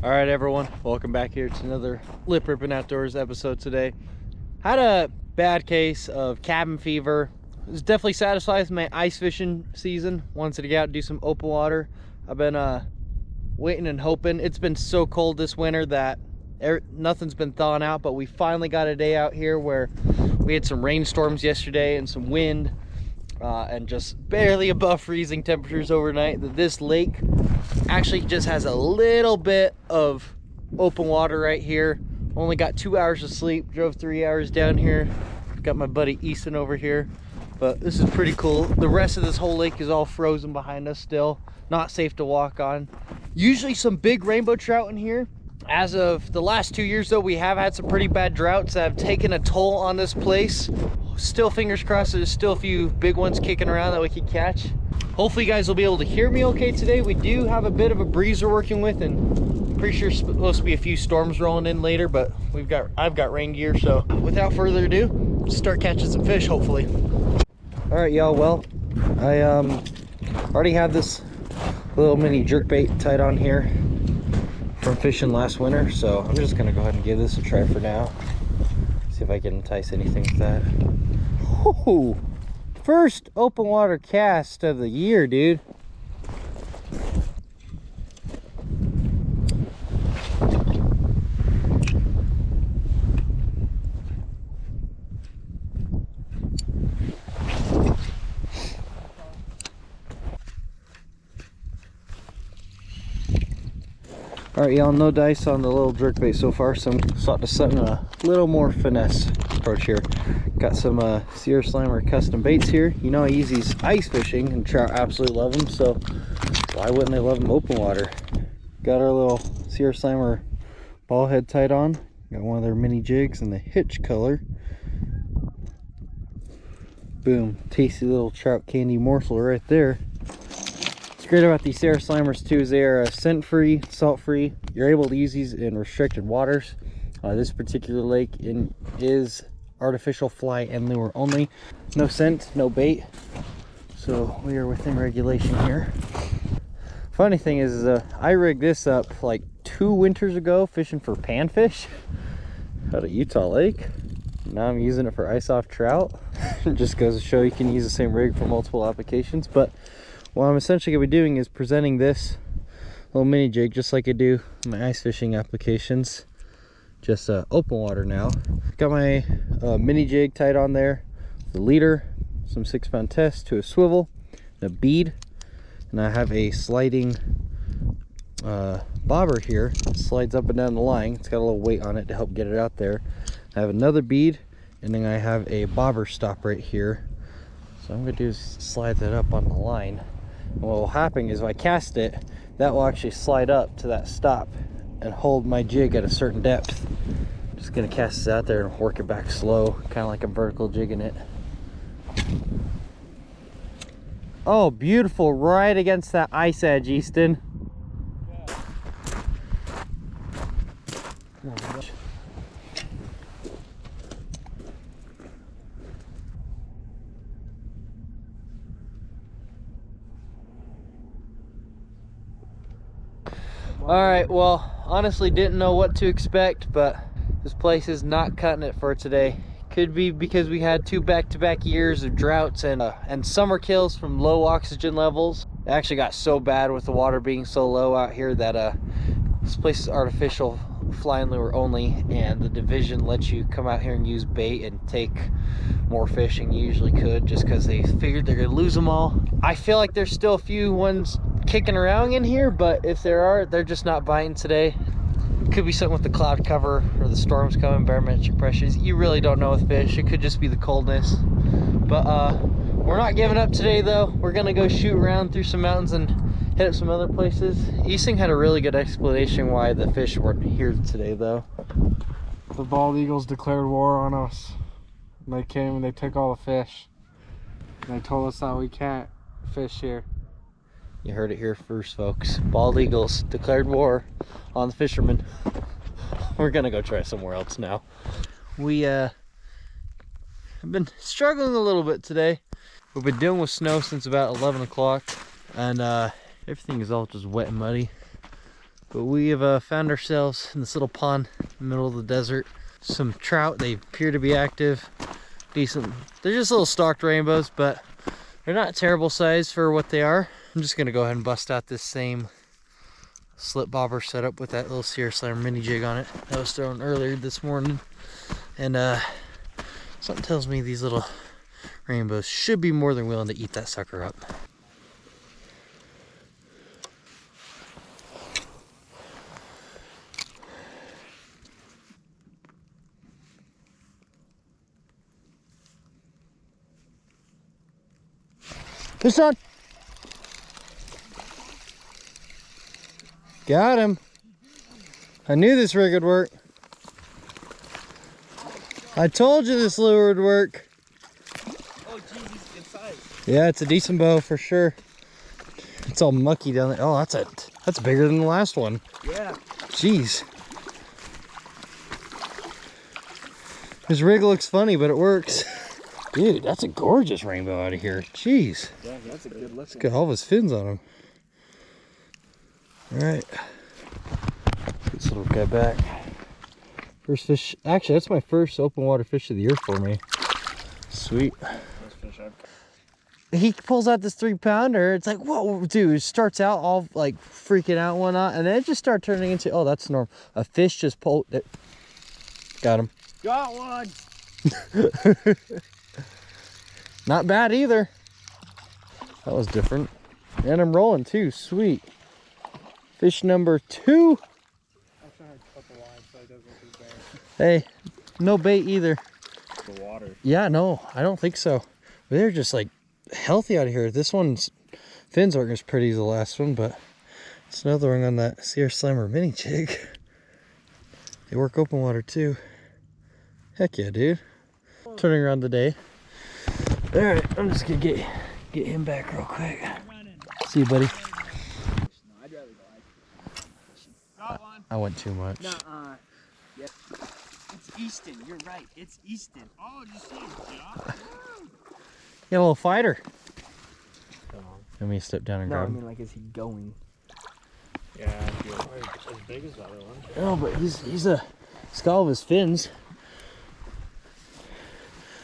All right, everyone, welcome back here to another Lip Ripping Outdoors episode today. Had a bad case of cabin fever. It was definitely satisfied with my ice fishing season. Wanted to get out and do some open water. I've been waiting and hoping. It's been so cold this winter that nothing's been thawing out, but we finally got a day out here where we had some rainstorms yesterday and some wind and just barely above freezing temperatures overnight. This lake actually just has a little bit of open water right here. Only got 2 hours of sleep, drove 3 hours down here. Got my buddy Easton over here, but this is pretty cool. The rest of this whole lake is all frozen behind us still. Not safe to walk on. Usually some big rainbow trout in here. As of the last 2 years though, we have had some pretty bad droughts that have taken a toll on this place. Still fingers crossed there's still a few big ones kicking around that we can catch. Hopefully you guys will be able to hear me okay today. We do have a bit of a breeze we're working with, and I'm pretty sure there's supposed to be a few storms rolling in later, but I've got rain gear, so without further ado, start catching some fish hopefully. All right, y'all, well, I already have this little mini jerkbait tied on here from fishing last winter, so I'm just gonna go ahead and give this a try for now. See if I can entice anything with that. Ooh, first open water cast of the year, dude. All right, y'all, no dice on the little jerkbait so far, so I'm starting to set a little more finesse approach here. Got some Sierra Slimer custom baits here. You know I use these ice fishing, and trout absolutely love them, so why wouldn't they love them open water? Got our little Sierra Slimer ball head tied on. Got one of their mini jigs in the hitch color. Boom, tasty little trout candy morsel right there. Great about these Sierra Slimers too is they are scent free, salt free. You're able to use these in restricted waters. This particular lake is artificial fly and lure only. No scent, no bait, so we are within regulation here. Funny thing is I rigged this up like 2 winters ago fishing for panfish out of Utah Lake. Now I'm using it for ice off trout. It just goes to show you can use the same rig for multiple applications. But what I'm essentially going to be doing is presenting this little mini jig just like I do in my ice fishing applications, just open water now. Got my mini jig tied on there, the leader, some 6-pound test to a swivel, and a bead, and I have a sliding bobber here. It slides up and down the line. It's got a little weight on it to help get it out there. I have another bead, and then I have a bobber stop right here. So I'm going to do is slide that up on the line. And what will happen is if I cast it, that will actually slide up to that stop and hold my jig at a certain depth. Just going to cast this out there and work it back slow, kind of like I'm vertical jigging it. Oh, beautiful, right against that ice edge, Easton. Alright, well, honestly didn't know what to expect, but this place is not cutting it for today. Could be because we had 2 back-to-back years of droughts and summer kills from low oxygen levels. It actually got so bad with the water being so low out here that this place is artificial fly and lure only, and the division lets you come out here and use bait and take more fish than you usually could, just because they figured they're gonna lose them all. I feel like there's still a few ones kicking around in here, but if there are, they're just not biting today. Could be something with the cloud cover or the storms coming, barometric pressures. You really don't know with fish. It could just be the coldness. But we're not giving up today though. We're gonna go shoot around through some mountains and hit up some other places. Easting had a really good explanation why the fish weren't here today though. The bald eagles declared war on us. They came and they took all the fish. And they told us that we can't fish here. You heard it here first, folks. Bald eagles declared war on the fishermen. We're gonna go try somewhere else now. We have been struggling a little bit today. We've been dealing with snow since about 11 o'clock, and everything is all just wet and muddy. But we have found ourselves in this little pond in the middle of the desert. Some trout, they appear to be active, decent. They're just little stalked rainbows, but they're not terrible size for what they are. I'm just gonna go ahead and bust out this same slip bobber setup with that little Sierra Slammer mini jig on it that was thrown earlier this morning. And something tells me these little rainbows should be more than willing to eat that sucker up. Fish on! Got him! I knew this rig would work. I told you this lure would work. Oh, geez, he's good size. Yeah, it's a decent bow for sure. It's all mucky down there. Oh, that's bigger than the last one. Yeah. Jeez. This rig looks funny, but it works. Dude, that's a gorgeous rainbow out of here. Jeez. Yeah, that's a good look. Let's get all of his fins on him. All right. Get this little guy back. First fish. Actually, that's my first open water fish of the year for me. Sweet. He pulls out this 3-pounder. It's like, whoa, dude. It starts out all like freaking out and whatnot, and then it just starts turning into, oh, that's normal. A fish just pulled it. Got him. Got one. Not bad either. That was different. And I'm rolling too. Sweet. Fish number 2. I'm trying to cut the line so it doesn't look as bad. Hey, no bait either. The water. Yeah, no, I don't think so. They're just like healthy out of here. This one's fins aren't as pretty as the last one, but it's another one on that Sierra Slammer mini jig. They work open water too. Heck yeah, dude. Turning around the day. All right, I'm just gonna get him back real quick. See you, buddy. No, I'd rather go. Got one. I went too much. Nuh-uh. Yep. It's Easton. You're right. It's Easton. Oh, did you see him? Yeah. Yeah, a little fighter. Let me step down and No, I grab him. mean, like, is he going? Yeah, I feel as big as the other one. Oh, but he's got all of his fins.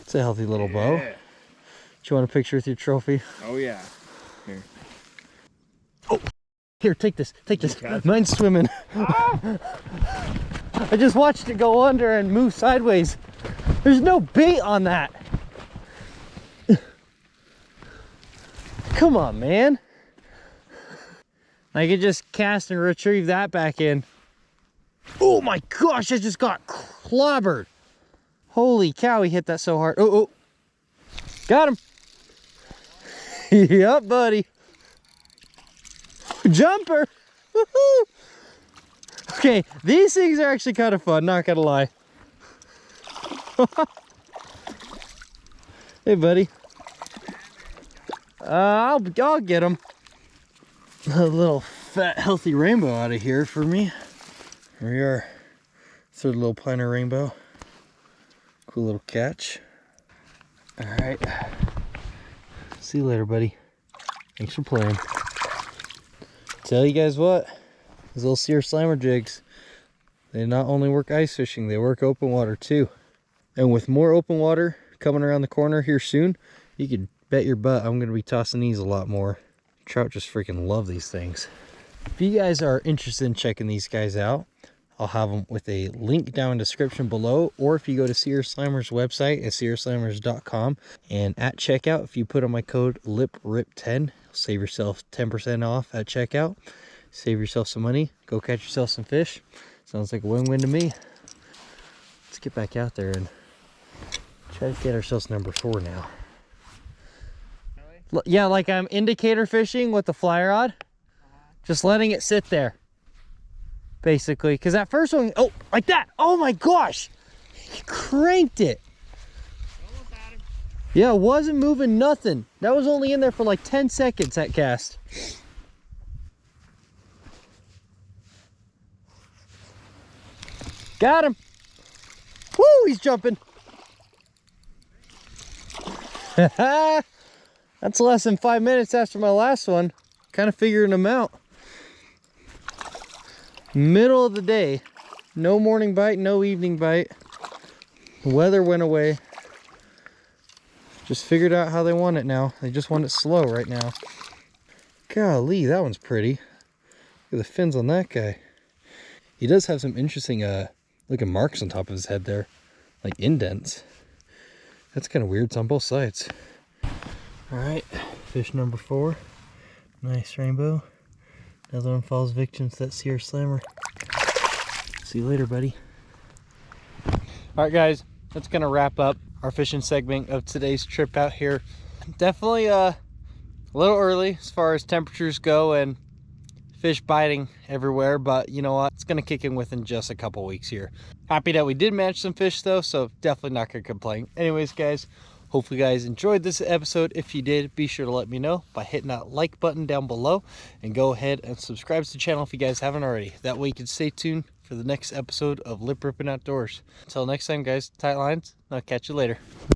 It's a healthy little bow. Do you want a picture with your trophy? Oh, yeah. Here. Oh, here, take this. Take this. Mine's swimming. I just watched it go under and move sideways. There's no bait on that. Come on, man. I could just cast and retrieve that back in. Oh my gosh, I just got clobbered. Holy cow, he hit that so hard. Oh, got him. Yep, buddy. Jumper. Woohoo. Okay, these things are actually kind of fun, not gonna lie. Hey, buddy. I'll get him. A little fat, healthy rainbow out of here for me. Here we are. Third little Piner rainbow. Cool little catch. All right. See you later, buddy. Thanks for playing. Tell you guys what, these little Sierra Slammer jigs, they not only work ice fishing, they work open water too. And with more open water coming around the corner here soon, you can bet your butt I'm gonna be tossing these a lot more. Trout just freaking love these things. If you guys are interested in checking these guys out, I'll have them with a link down in the description below, or if you go to Sierra Slammer's website at sierraslammers.com, and at checkout, if you put on my code LIPRIP10, save yourself 10% off at checkout. Save yourself some money, go catch yourself some fish. Sounds like a win-win to me. Let's get back out there and try to get ourselves number 4 now. Really? Yeah, like I'm indicator fishing with the fly rod. Just letting it sit there. Basically, because that first one, oh, like that. Oh my gosh. He cranked it. Yeah, it wasn't moving nothing. That was only in there for like 10 seconds, that cast. Got him. Woo, he's jumping. That's less than 5 minutes after my last one. Kind of figuring them out. Middle of the day. No morning bite, no evening bite. The weather went away. Just figured out how they want it now. They just want it slow right now. Golly, that one's pretty. Look at the fins on that guy. He does have some interesting looking marks on top of his head there. Like indents. That's kind of weird. It's on both sides. Alright, fish number 4. Nice rainbow. Another one falls victim to that Sierra Slammer. See you later, buddy. Alright guys, that's gonna wrap up our fishing segment of today's trip out here. Definitely a little early as far as temperatures go and fish biting everywhere, but you know what, it's gonna kick in within just a couple weeks here. Happy that we did manage some fish though, so definitely not gonna complain. Anyways guys, hopefully you guys enjoyed this episode. If you did, be sure to let me know by hitting that like button down below, and go ahead and subscribe to the channel if you guys haven't already. That way you can stay tuned for the next episode of Lip Ripping Outdoors. Until next time guys, tight lines, I'll catch you later.